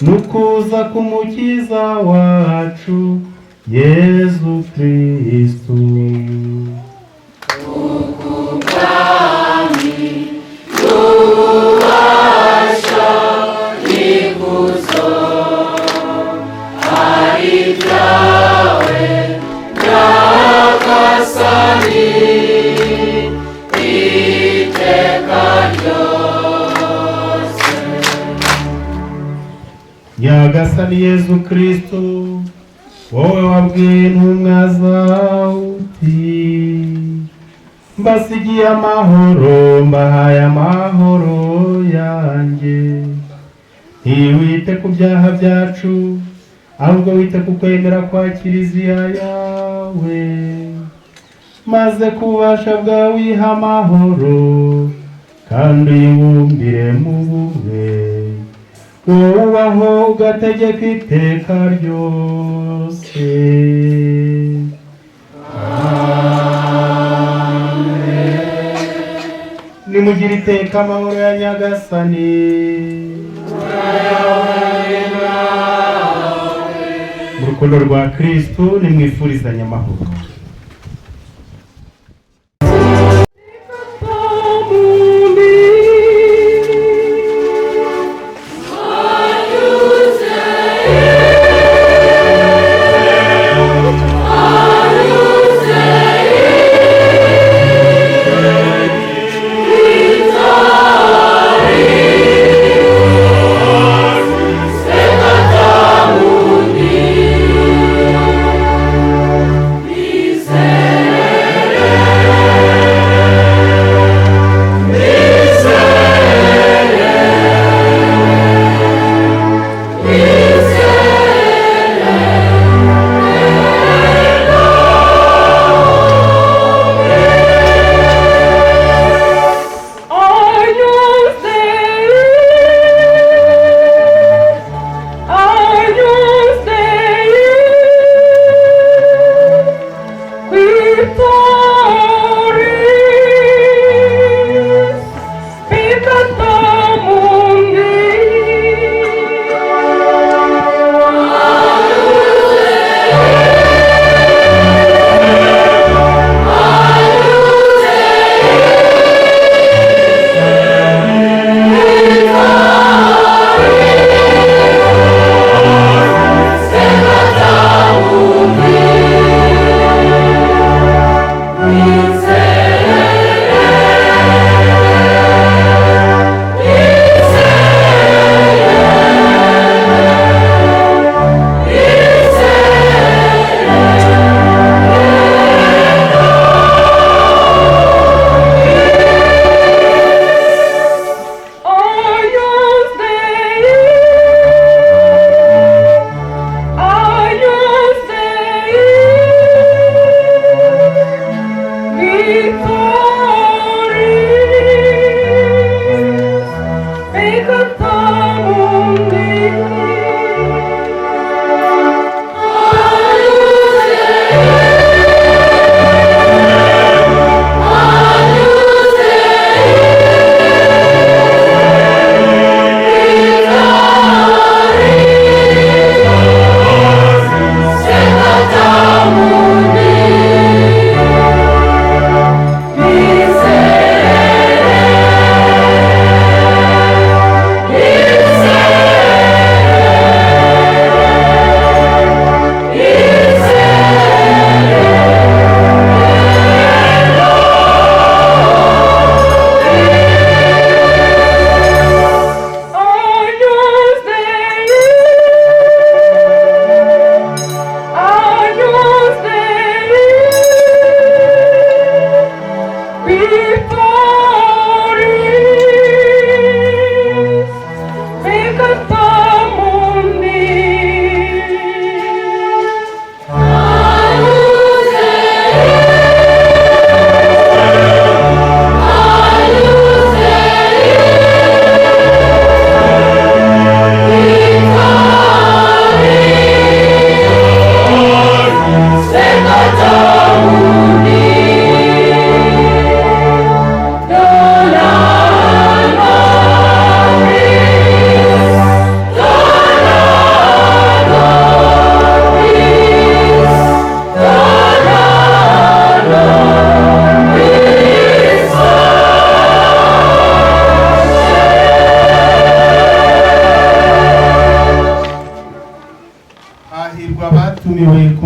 nukuza kumukiza wacu Yezu Kristu. Nyagasani Yezu Kristo, wowe wabwiye intumwa zawe uti mbasigiye amahoro mbahaye amahoro yanjye, ntiwite ku byaha byacu ahubwo wite ku kwemera kwa kiliziya yawe, maze ku bubasha bwawe wiha amahoro kandi uyibumbire mu bumwe, wowe ubaho ugategeka iteka ryose. Nimugire iteka amahoro ya Nyagasani. Mu rukundo rwa Kristo nimwifurizanye amahoro.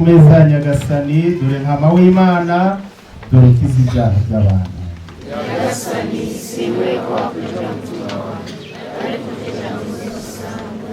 komeza nyagasani dore ntama w'imana dore ukiza ibyaha by'abantu. nyagasani siwe wakwinjira mu mutima wanjye ariko kugira ngo uzasangwe.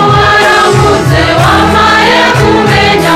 Waramutse wamaye kumenya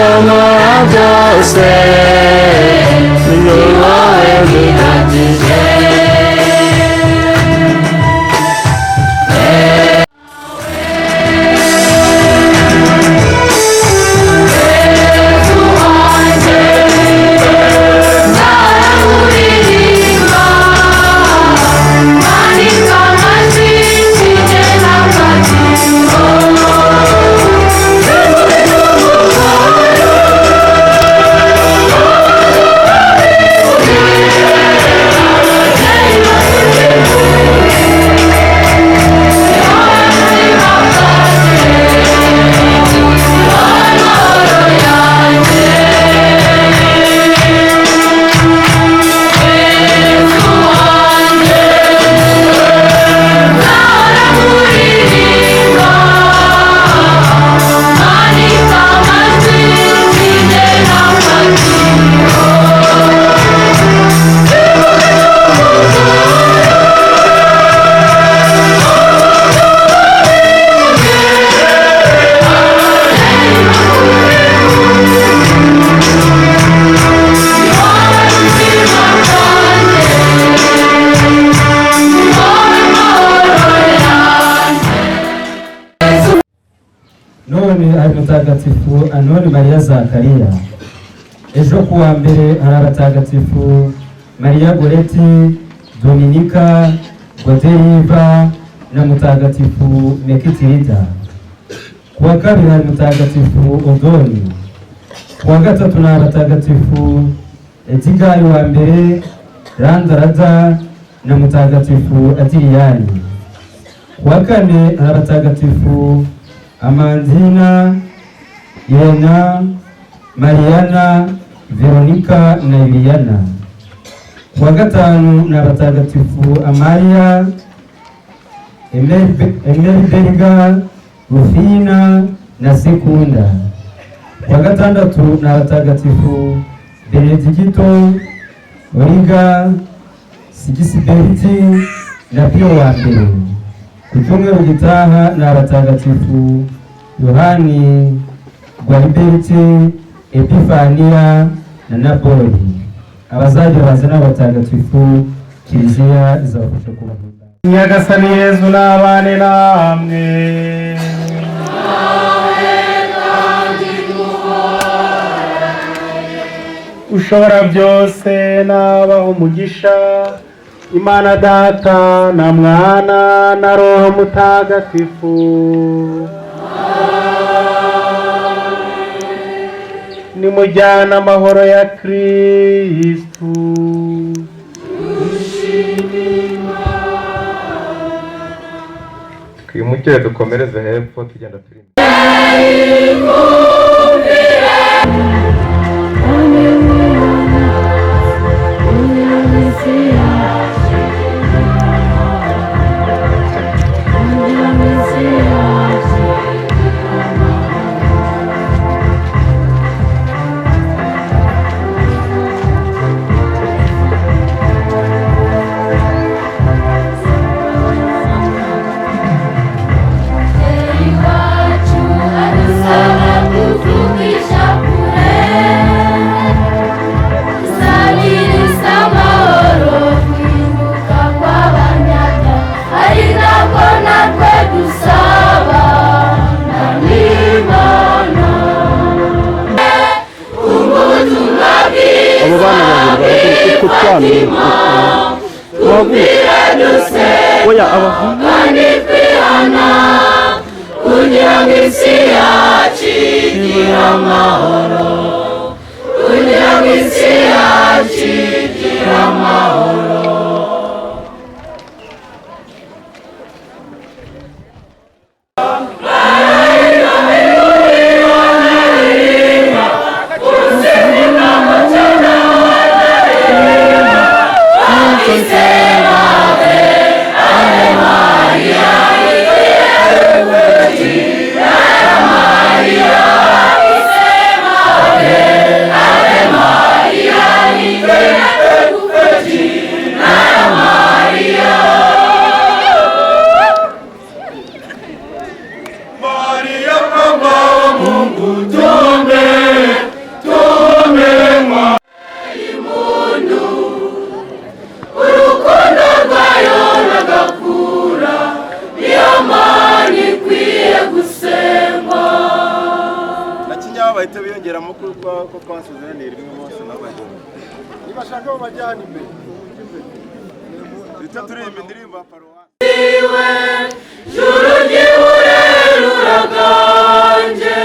ibicumuro byose ni wowe bihagije. none ari mutagatifu Anoni Mariya Zakariya. Ejo kuwa mbere hari abatagatifu Mariya Goreti, Dominika, Goderiva na mutagatifu Mekitirida. Kuwa kabiri hari mutagatifu Odoni. Kuwa gatatu na abatagatifu Edgari wa mbere, Randarada na mutagatifu Adiriyani. Kuwa kane hari abatagatifu Amandina, Irena, Mariana, Veronika na Eliana. Kuwa gatanu na abatagatifu Amaria, Emerberga, Rufina na Sekunda. Kuwa gatandatu na abatagatifu Benedikito, Origa, Sigisberti na Pio wa mbere. Ku cyumweru gitaha na abatagatifu Yohani, Gualberti, Epifania na Napoli. Abazaje bazana abatagatifu Kiliziya izabafasha kubahimbaza. Nyagasani Yezu n'abane namwe. Ushobora byose nabaha umugisha, Imana Data na Mwana na Roho Mutagatifu. Nimujyana amahoro ya Kristu. Twimukire dukomereze hepfo tugenda turi oya abahungu kugira ngo isi yacu igire amahoro, kugira ngo isi yacu igire amahoro. Maria, ko twasezeraniye rimwe bose n'abajyana nibashaka bo bajyana imbere duhita turirimba indirimbo ya paruwasi juru ry'ihure ruraganje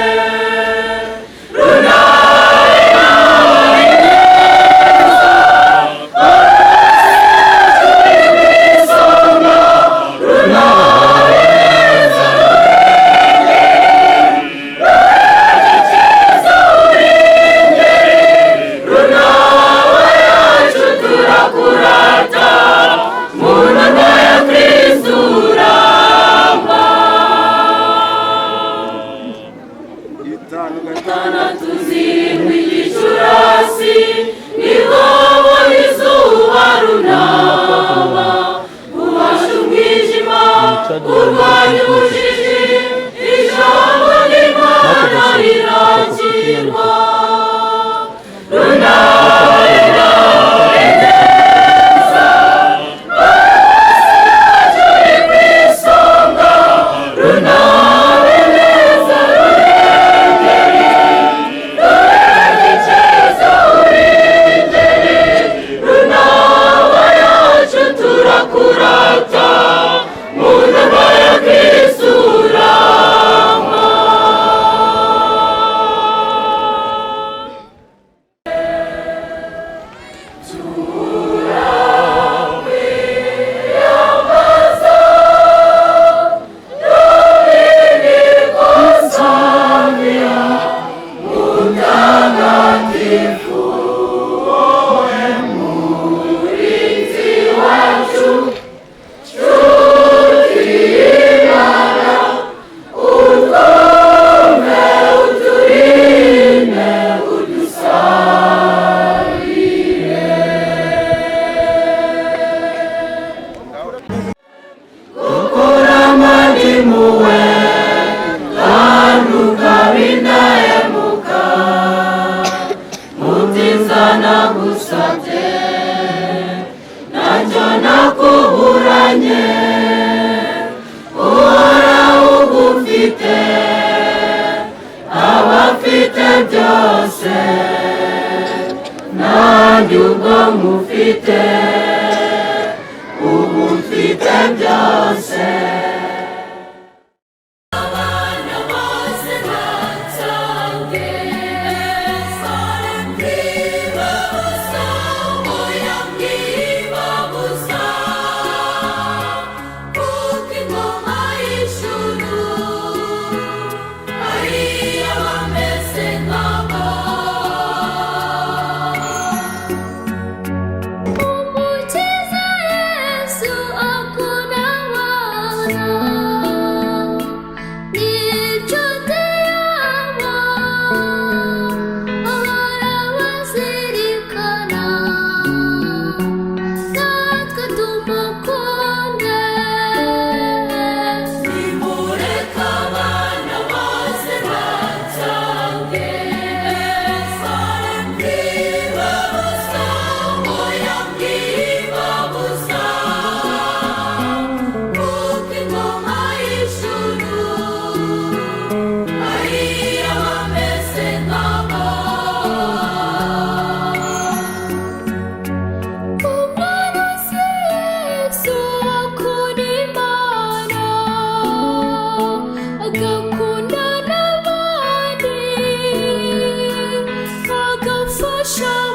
Show